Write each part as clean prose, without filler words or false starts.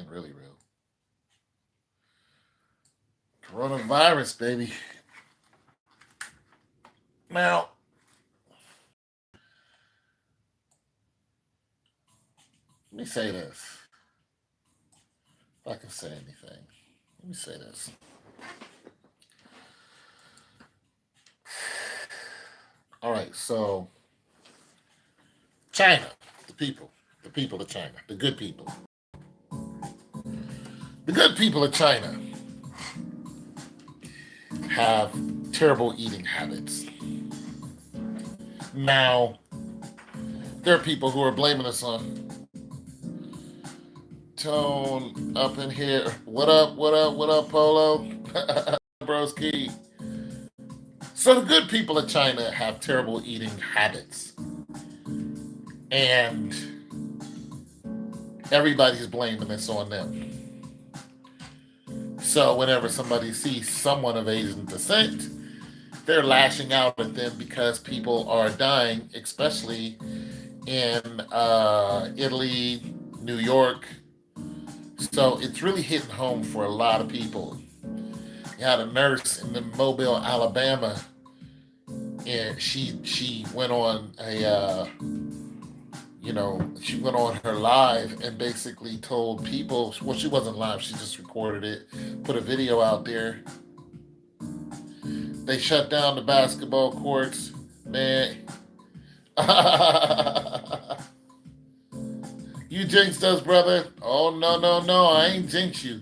and really real. Coronavirus, baby. Now, let me say this. If I can say anything, let me say this. All right, so China, the people of China, the good people. The good people of China have terrible eating habits. Now, there are people who are blaming us on Tone up in here. What up, what up, what up, Polo? Broski. So the good people of China have terrible eating habits. And everybody's blaming this on them. So whenever somebody sees someone of Asian descent, they're lashing out at them because people are dying, especially in Italy, New York. So it's really hitting home for a lot of people. You had a nurse in the Mobile, Alabama, and she went on she went on her live and basically told people. Well, she wasn't live; she just recorded it, put a video out there. They shut down the basketball courts, man. You jinxed us, brother. Oh, no, no, no. I ain't jinxed you.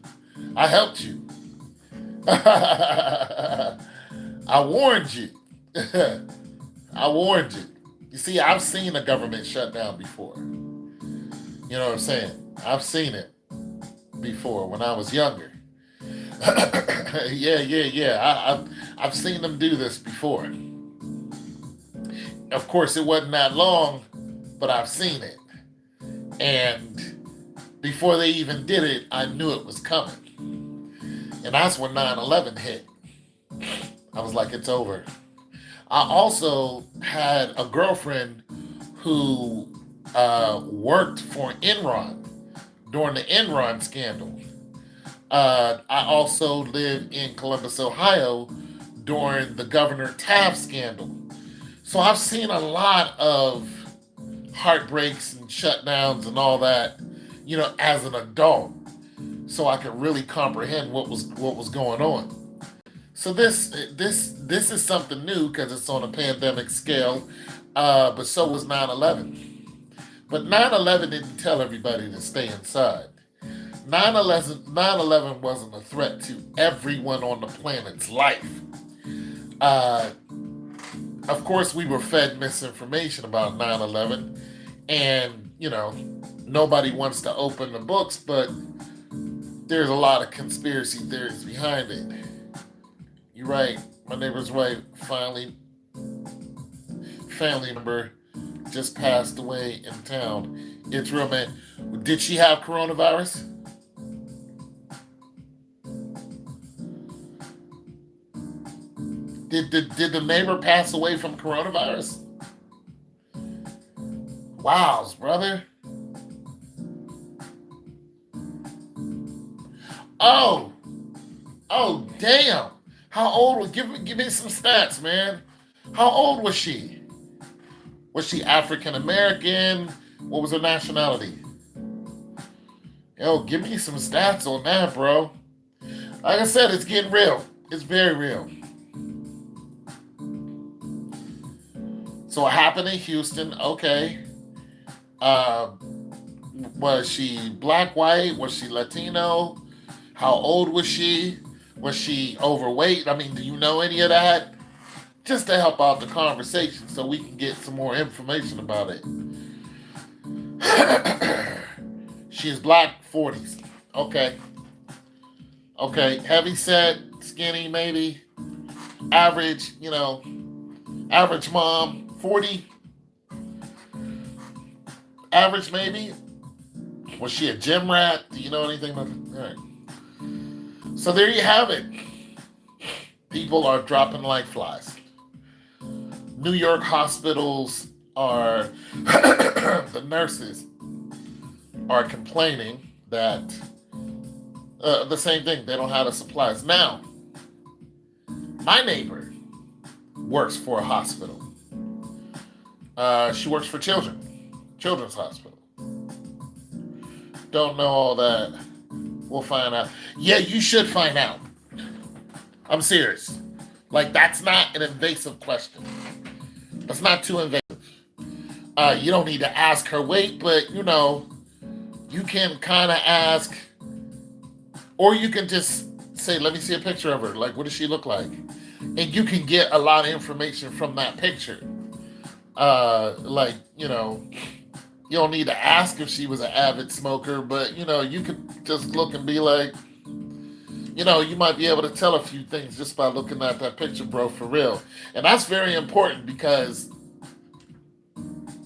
I helped you. I warned you. I warned you. You see, I've seen a government shutdown before. You know what I'm saying? I've seen it before when I was younger. Yeah. I've seen them do this before. Of course, it wasn't that long, but I've seen it. And before they even did it, I knew it was coming. And that's when 9/11 hit. I was like, it's over. I also had a girlfriend who worked for Enron during the Enron scandal. I also lived in Columbus, Ohio during the Governor Taft scandal. So I've seen a lot of heartbreaks and shutdowns and all that, as an adult. So I could really comprehend what was going on. So this is something new because it's on a pandemic scale, but so was 9/11. But 9/11 didn't tell everybody to stay inside. 9/11 wasn't a threat to everyone on the planet's life. Uh, of course, we were fed misinformation about 9/11, and nobody wants to open the books, but there's a lot of conspiracy theories behind it. You're right. My neighbor's wife finally, family member, just passed away in town. It's real, man. Did she have coronavirus? Did the neighbor pass away from coronavirus? Wow, brother. Oh, oh, damn. How old was? Give me some stats, man. How old was she? Was she African American? What was her nationality? Yo, give me some stats on that, bro. Like I said, it's getting real. It's very real. So it happened in Houston. Okay. Uh, was she black, white? Was she Latino? How old was she? Was she overweight? I mean, do you know any of that? Just to help out the conversation so we can get some more information about it. She is black, 40s. Okay. Okay. Heavy set, skinny, maybe. Average, average mom, 40. Average, maybe. Was she a gym rat? Do you know anything about that? All right. So there you have it. People are dropping like flies. New York hospitals are, the nurses are complaining that The same thing. They don't have the supplies. Now, my neighbor works for a hospital. She works for Children's Hospital. Don't know all that. We'll find out. Yeah, you should find out. I'm serious. Like, that's not an invasive question. That's not too invasive. You don't need to ask her weight, but you can kind of ask, or you can just say, let me see a picture of her. Like, what does she look like? And you can get a lot of information from that picture. You don't need to ask if she was an avid smoker, but you could just look and be like, you might be able to tell a few things just by looking at that picture, bro, for real. And that's very important because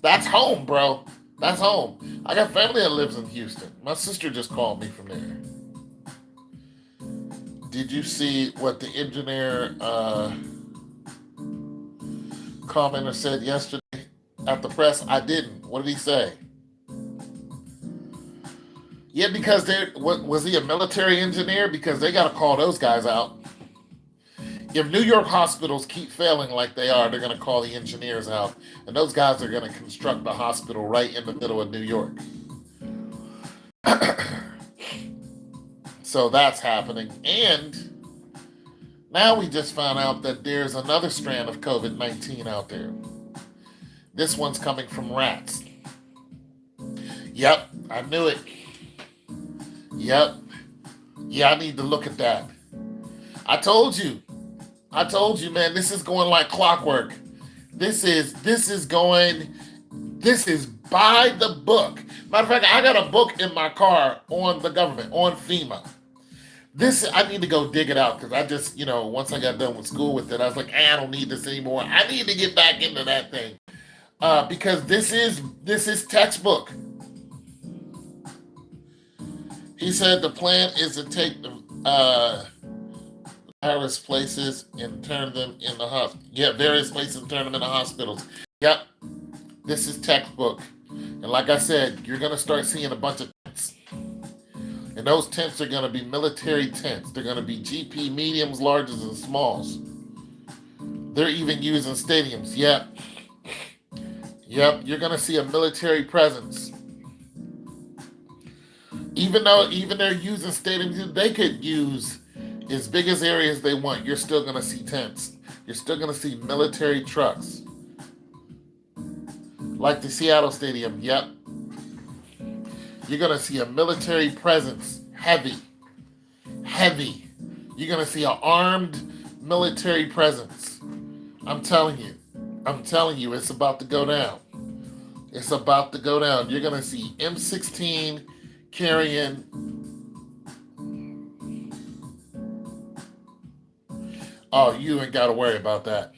that's home, bro. That's home. I got family that lives in Houston. My sister just called me from there. Did you see what the engineer commenter said yesterday at the press? I didn't. What did he say? Yeah, because was he a military engineer? Because they got to call those guys out. If New York hospitals keep failing like they are, they're going to call the engineers out. And those guys are going to construct the hospital right in the middle of New York. So that's happening. And now we just found out that there's another strand of COVID-19 out there. This one's coming from rats. Yep, I knew it. Yep. Yeah, I need to look at that. I told you, man, this is going like clockwork. This is by the book. Matter of fact, I got a book in my car on the government, on FEMA. I need to go dig it out because I just, once I got done with school with it, I was like, I don't need this anymore. I need to get back into that thing. Because this is textbook. He said the plan is to take the various places and turn them in the hospital. Yeah, various places and turn them into hospitals. Yep, this is textbook. And like I said, you're going to start seeing a bunch of tents. And those tents are going to be military tents. They're going to be GP mediums, larges, and smalls. They're even using stadiums. Yep, you're going to see a military presence. Even they're using stadiums, they could use as big as areas they want. You're still going to see tents. You're still going to see military trucks. Like the Seattle Stadium, yep. You're going to see a military presence, heavy. You're going to see an armed military presence. I'm telling you, it's about to go down. It's about to go down. You're going to see M16 carrying. Oh, you ain't got to worry about that.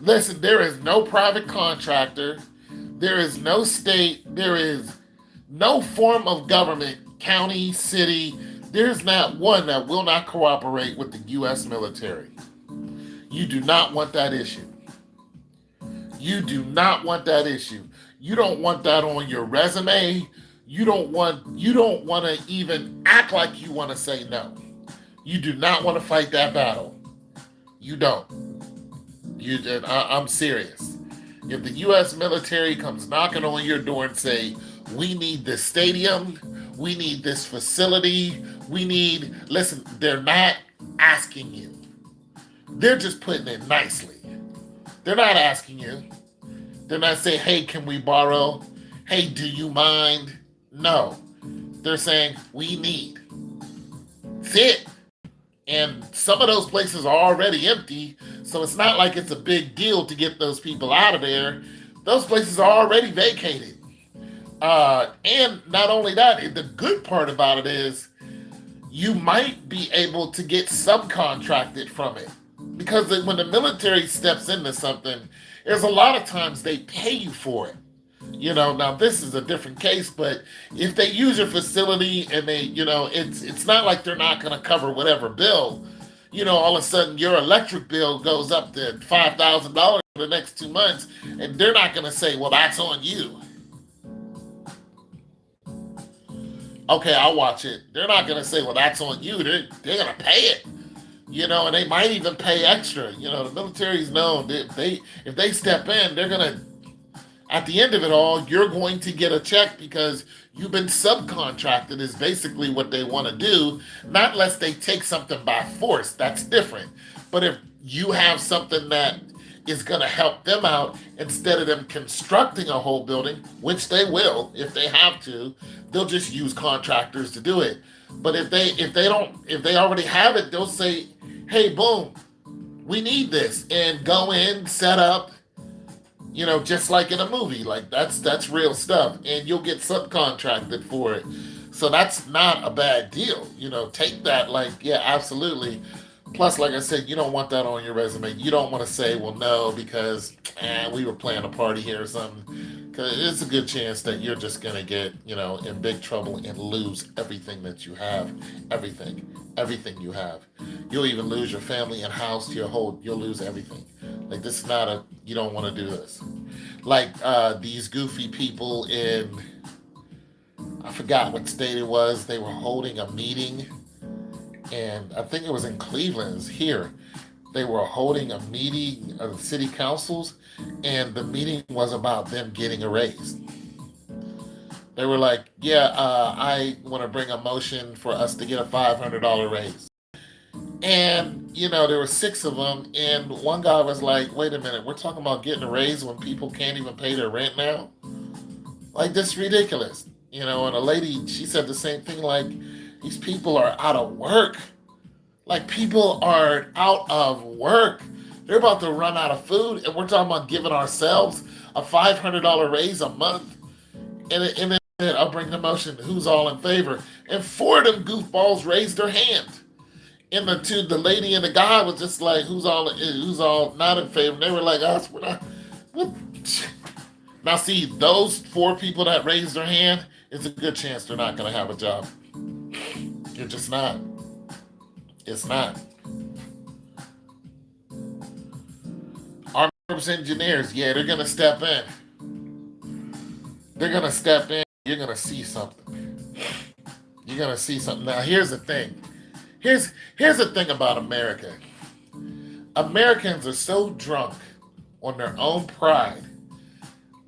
Listen, there is no private contractor. There is no state. There is no form of government, county, city. There's not one that will not cooperate with the U.S. military. You do not want that issue. You do not want that issue. You don't want that on your resume. You don't want to even act like you want to say no. You do not want to fight that battle. You don't. I'm serious. If the U.S. military comes knocking on your door and say, we need this stadium, we need this facility, listen, they're not asking you. They're just putting it nicely. They're not asking you. They're not saying, hey, can we borrow? Hey, do you mind? No. They're saying, we need. That's it. And some of those places are already empty, so it's not like it's a big deal to get those people out of there. Those places are already vacated. And not only that, the good part about it is you might be able to get subcontracted from it. Because when the military steps into something, there's a lot of times they pay you for it. Now this is a different case, but if they use your facility and they, it's not like they're not going to cover whatever bill. All of a sudden your electric bill goes up to $5,000 for the next 2 months, and they're not going to say, well, that's on you. Okay, I'll watch it. They're not gonna say, well, that's on you. They're gonna pay it. And they might even pay extra. The military's known if they step in, they're gonna at the end of it all, you're going to get a check because you've been subcontracted, is basically what they want to do. Not unless they take something by force. That's different. But if you have something that is going to help them out instead of them constructing a whole building, which they will if they have to, they'll just use contractors to do it. But if they already have it, they'll say, "Hey, boom, we need this," and go in, set up, just like in a movie. Like that's real stuff, and you'll get subcontracted for it. So that's not a bad deal. Take that. Like, yeah, absolutely. Plus, like I said, you don't want that on your resume. You don't want to say, "Well, no, because we were playing a party here or something." Because it's a good chance that you're just gonna get, in big trouble and lose everything that you have, everything you have. You'll even lose your family and house, your whole. You'll lose everything. Like, this is not a. You don't want to do this. Like these goofy people in. I forgot what state it was. They were holding a meeting, and I think it was in Cleveland. It was here. They were holding a meeting of the city councils, and the meeting was about them getting a raise. They were like, "Yeah, I want to bring a motion for us to get a $500 raise." And there were six of them, and one guy was like, "Wait a minute, we're talking about getting a raise when people can't even pay their rent now? Like, this is ridiculous." And a lady, she said the same thing. Like, these people are out of work. Like, people are out of work. They're about to run out of food, and we're talking about giving ourselves a $500 raise a month. And then I'll bring the motion. Who's all in favor? And four of them goofballs raised their hand. And the lady and the guy was just like, who's all not in favor? And they were like, us, we're not. What? Now, see, those four people that raised their hand, it's a good chance they're not going to have a job. You're just not. It's not. Army Corps engineers, yeah, they're going to step in. They're going to step in. You're going to see something. You're going to see something. Now, here's the thing. Here's the thing about America. Americans are so drunk on their own pride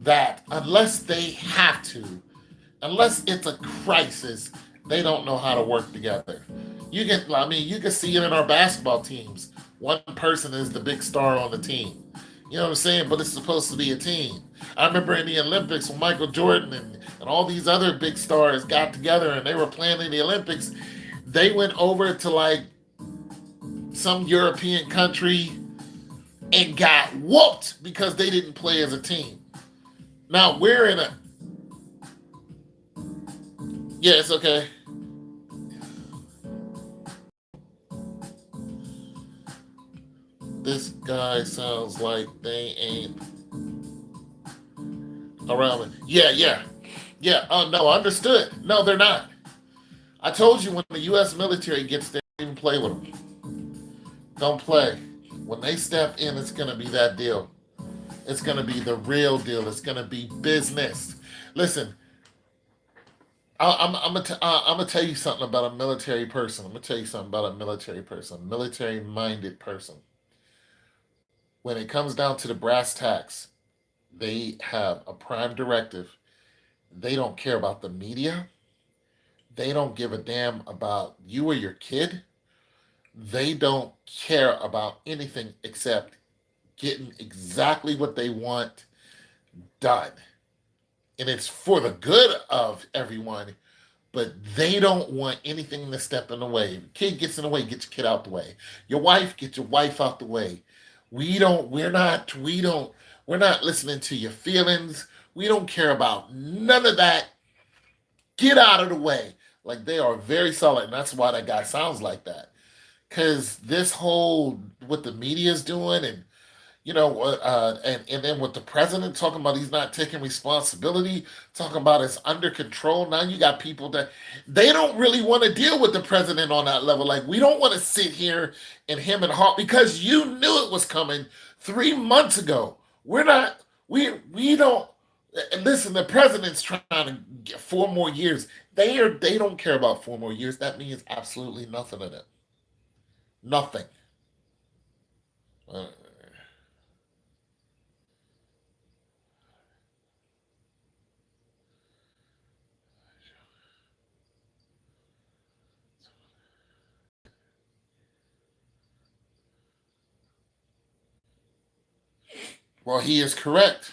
that unless they have to, unless it's a crisis, they don't know how to work together. You can see it in our basketball teams. One person is the big star on the team. You know what I'm saying? But it's supposed to be a team. I remember in the Olympics when Michael Jordan and all these other big stars got together and they were playing in the Olympics, they went over to like some European country and got whooped because they didn't play as a team. Now we're in a. Yeah, it's okay. This guy sounds like they ain't around me. Yeah, yeah, yeah. Oh no, understood. No, they're not. I told you when the U.S. military gets there, don't even play with them. Don't play. When they step in, it's gonna be that deal. It's gonna be the real deal. It's gonna be business. Listen, I'm gonna tell you something about a military person. I'm gonna tell you something about a military person, military-minded person. When it comes down to the brass tacks, they have a prime directive. They don't care about the media. They don't give a damn about you or your kid. They don't care about anything except getting exactly what they want done. And it's for the good of everyone, but they don't want anything to step in the way. If your kid gets in the way, get your kid out the way. Your wife, get your wife out the way. We're not listening to your feelings. We don't care about none of that. Get out of the way. Like, they are very solid, and that's why that guy sounds like that. Because this whole what the media is doing, and and then with the president talking about he's not taking responsibility, talking about it's under control. Now you got people that they don't really want to deal with the president on that level. Like, we don't want to sit here and him and Hart because you knew it was coming 3 months ago. We're not. We don't. And listen, the president's trying to get 4 more years. They don't care about 4 more years. That means absolutely nothing to them. Nothing. Uh, well, he is correct,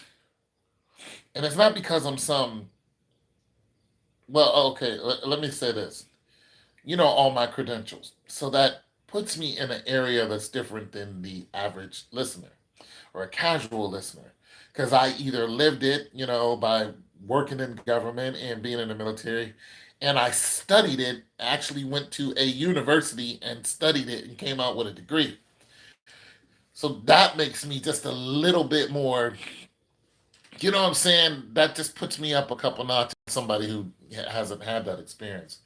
and it's not because I'm some. Well, okay. Let me say this. All my credentials, so that puts me in an area that's different than the average listener or a casual listener, because I either lived it, by working in government and being in the military, and I studied it, actually went to a university and studied it and came out with a degree. So that makes me just a little bit more, you know what I'm saying? That just puts me up a couple notches, somebody who hasn't had that experience.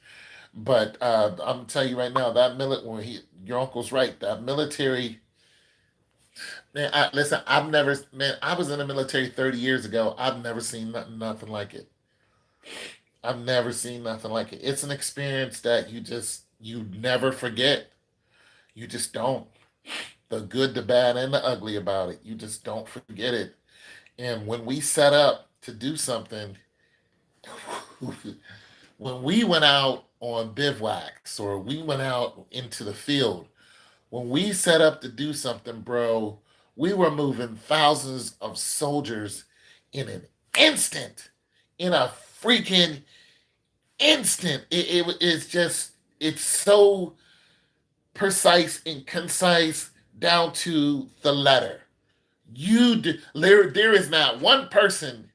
But I'm gonna tell you right now, that when your uncle's right, that military, man. Listen, I've never, man. I was in the military 30 years ago. I've never seen nothing like it. I've never seen nothing like it. It's an experience that you never forget. You just don't. The good, the bad, and the ugly about it. You just don't forget it. And when we set up to do something, when we went out on bivouacs or we went out into the field, when we set up to do something, bro, we were moving thousands of soldiers in an instant, in a freaking instant. It's just, it's so precise and concise down to the letter. There is not one person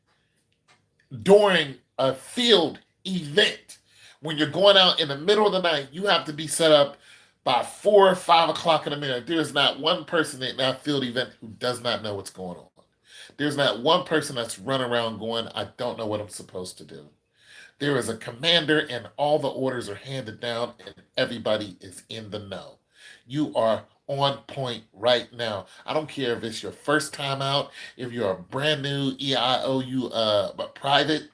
during a field event when you're going out in the middle of the night. You have to be set up by 4 or 5 o'clock in the morning. There's not one person in that field event who does not know what's going on. There's not one person that's running around going, I don't know what I'm supposed to do. There is a commander, and all the orders are handed down, and everybody is in the know. You are on point right now. I don't care if it's your first time out, if you're a brand new EIOU private.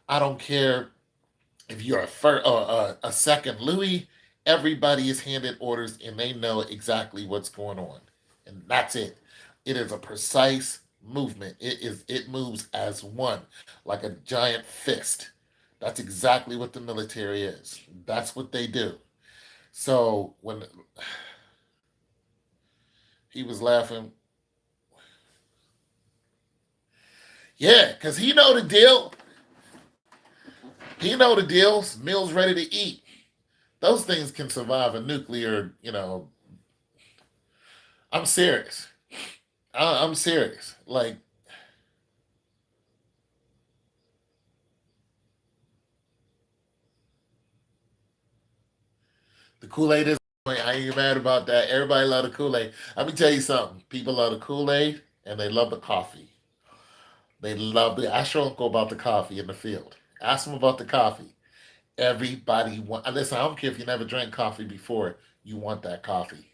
I don't care if you're a second Louis. Everybody is handed orders, and they know exactly what's going on, and that's it. It is a precise movement. It moves as one, like a giant fist. That's exactly what the military is. That's what they do. So when he was laughing, yeah, because he know the deal. He know the deals. Meals ready to eat. Those things can survive a nuclear. I'm serious. I'm serious. Like, the Kool-Aid is. I ain't mad about that. Everybody love the Kool-Aid. Let me tell you something. People love the Kool-Aid and they love the coffee. They love the. Ask your uncle about the coffee in the field. Ask him about the coffee. Everybody want. Listen, I don't care if you never drank coffee before. You want that coffee.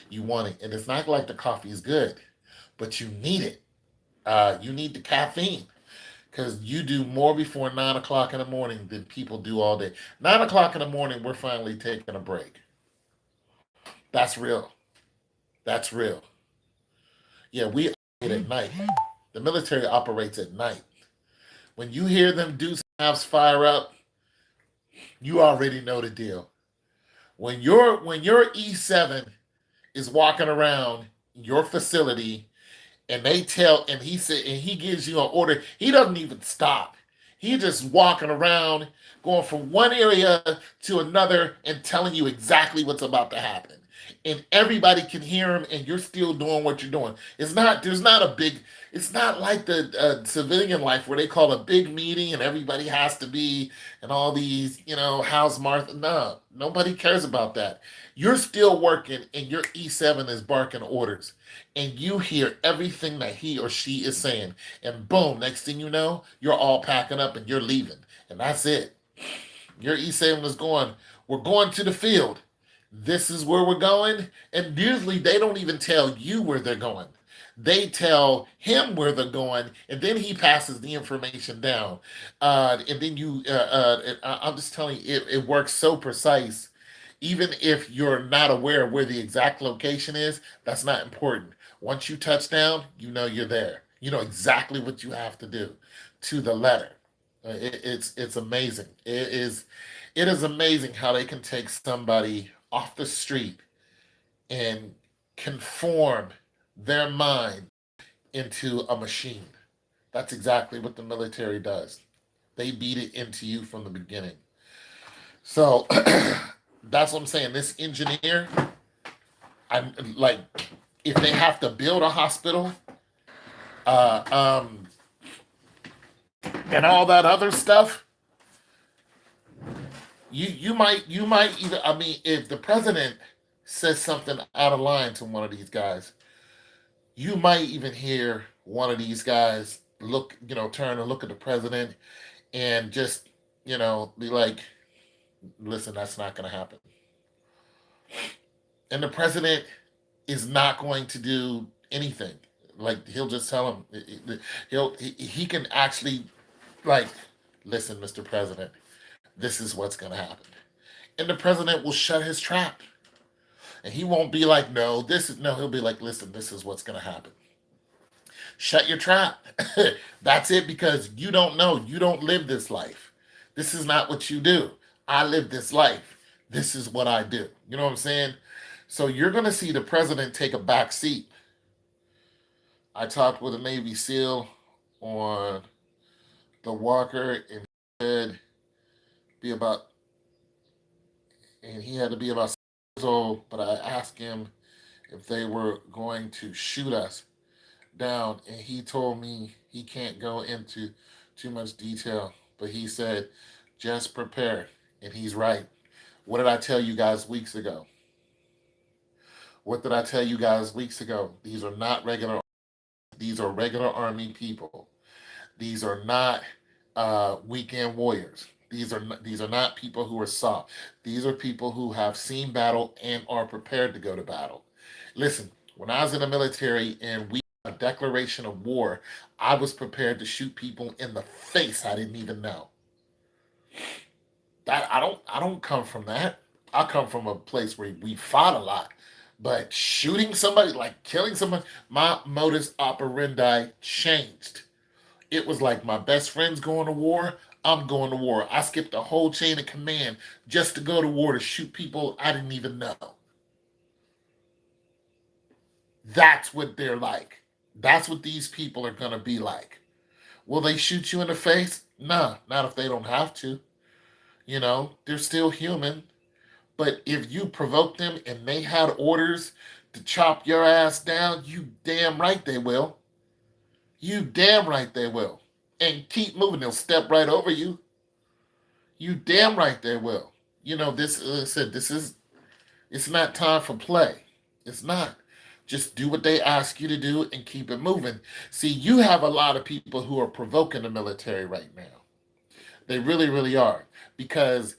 You want it, and it's not like the coffee is good, but you need it. You need the caffeine because you do more before 9 o'clock in the morning than people do all day. 9 o'clock in the morning, we're finally taking a break. That's real. That's real. Yeah, we operate at night. The military operates at night. When you hear them do snaps fire up, you already know the deal. When your E7 is walking around your facility, and he gives you an order, he doesn't even stop. He just walking around, going from one area to another and telling you exactly what's about to happen. And everybody can hear him, and you're still doing what you're doing. There's not a big, it's not like the civilian life where they call a big meeting and everybody has to be, and all these, house Martha. No, nobody cares about that. You're still working, and your E7 is barking orders, and you hear everything that he or she is saying. And boom, next thing you know, you're all packing up and you're leaving. And that's it. Your E7 is going, we're going to the field. This is where we're going. And usually they don't even tell you where they're going. They tell him where they're going, and then he passes the information down. And then I'm just telling you, it works so precise. Even if you're not aware of where the exact location is, that's not important. Once you touch down, you know you're there. You know exactly what you have to do to the letter. It's amazing. It is amazing how they can take somebody off the street and conform their mind into a machine. That's exactly what the military does. They beat it into you from the beginning. So that's what I'm saying. This engineer, I'm like, if they have to build a hospital, uh, um, and all that other stuff, you might either. I mean, if the president says something out of line to one of these guys, you might even hear one of these guys turn and look at the president and just, be like, listen, that's not going to happen. And the president is not going to do anything. Like, he'll just tell him, he can actually, like, listen, Mr. President, this is what's going to happen. And the president will shut his trap. And he won't be like, no, he'll be like, listen, this is what's going to happen. Shut your trap. That's it, because you don't know. You don't live this life. This is not what you do. I live this life. This is what I do. You know what I'm saying? So you're going to see the president take a back seat. I talked with a Navy SEAL on the Walker, and be about, and he had to be about 6 years old. But I asked him if they were going to shoot us down, and he told me he can't go into too much detail, but he said just prepare. And he's right. What did I tell you guys weeks ago? What did I tell you guys weeks ago? These are not regular. These are regular Army people. These are not weekend warriors. These are not people who are soft. These are people who have seen battle and are prepared to go to battle. Listen, when I was in the military and we had a declaration of war, I was prepared to shoot people in the face I didn't even know. That I don't come from that. I come from a place where we fought a lot. But shooting somebody, like killing somebody, my modus operandi changed. It was like my best friend's going to war, I'm going to war. I skipped the whole chain of command just to go to war to shoot people I didn't even know. That's what they're like. That's what these people are going to be like. Will they shoot you in the face? Nah, not if they don't have to. They're still human. But if you provoke them and they had orders to chop your ass down, you damn right they will. You damn right they will. And keep moving. They'll step right over you. You damn right they will. This, like I said, it's not time for play. It's not. Just do what they ask you to do and keep it moving. See, you have a lot of people who are provoking the military right now. They really, really are. Because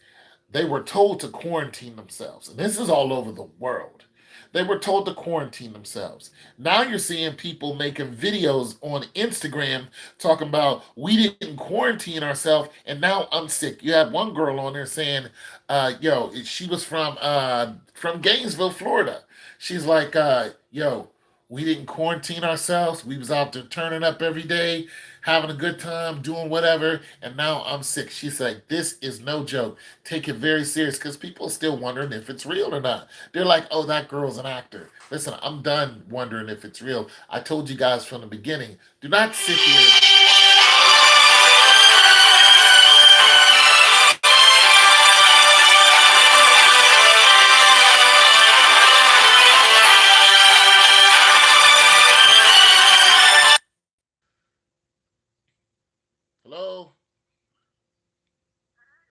they were told to quarantine themselves. And this is all over the world. They were told to quarantine themselves. Now you're seeing people making videos on Instagram talking about, we didn't quarantine ourselves and now I'm sick. You had one girl on there saying, she was from Gainesville, Florida. She's like, we didn't quarantine ourselves. We was out there turning up every day, having a good time, doing whatever, and now I'm sick. She's like, this is no joke. Take it very serious, because people are still wondering if it's real or not. They're like, oh, that girl's an actor. Listen, I'm done wondering if it's real. I told you guys from the beginning, do not sit here.